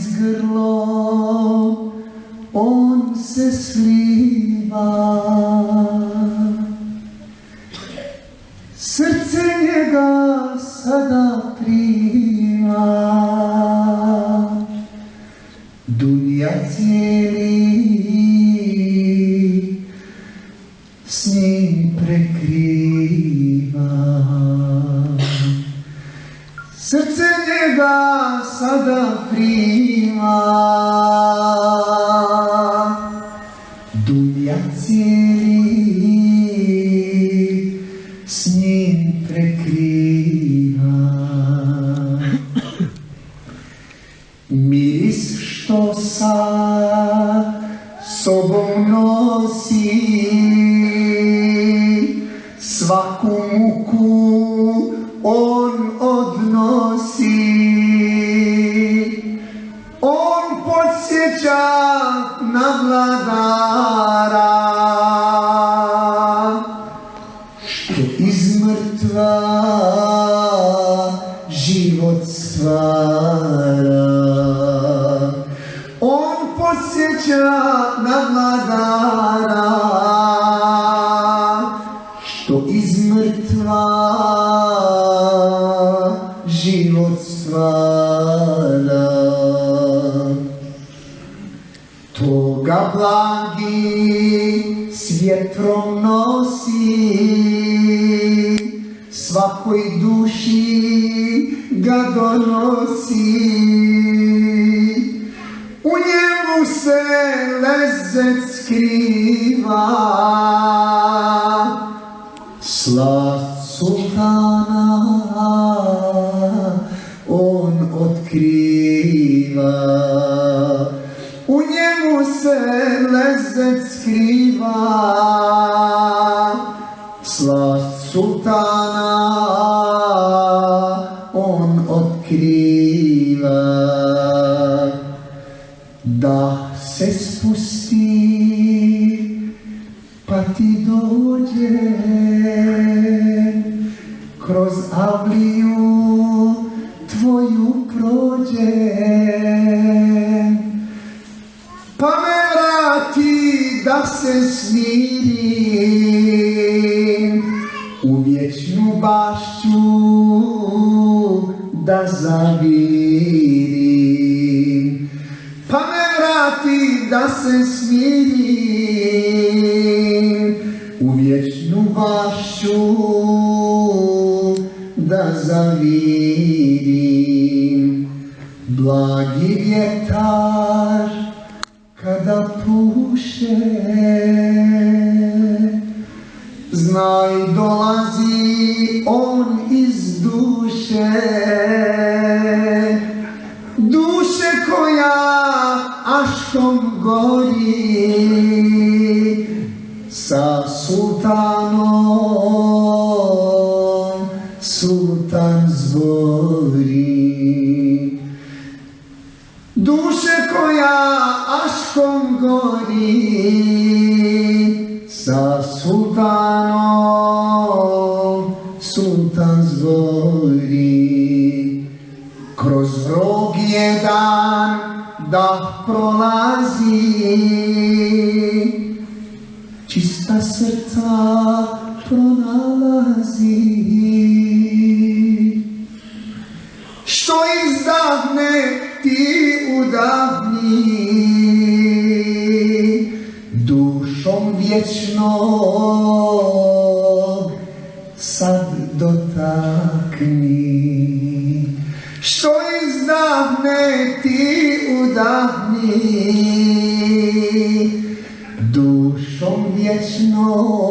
niz grlo on se sliva. Srce njega sada prima, dunja cijeli s njim prekriva. Srce njega sada prima, dunja cijeli s njim prekriva. Miris što sa sobom nosi, svaku muku on odnosi. On podsjeća na vladara, što iz mrtva život stvara. On podsjeća na vladara, što iz mrtva život stvara. Toga blagi s vjetrom nosi, svakoj duši ga donosi. U njemu se lezet skriva, slast sultana on otkriva. U njemu se lezet skriva, slast sultana on otkriva. Da se spusti pa ti dođe, kroz avliju tvoju prođe, pa me vrati da se smirim, u vječnu bašću da zavirim. Pa me vrati da se smirim, u vječnu bašću da zavirim. Blagi vjetar kada puše, znaj dolazi on iz duše. Duše koja aškom gori, sa sultanom sultan zbori. Duše koja aškom gori, sa sultanom sultan zbori. Kroz rog jedan da prolazi, čista srca pronalazi. Što izdahne ti udahni, dušom vječnog sad dotakni. Što izdahne ti udahni, dušom vječnog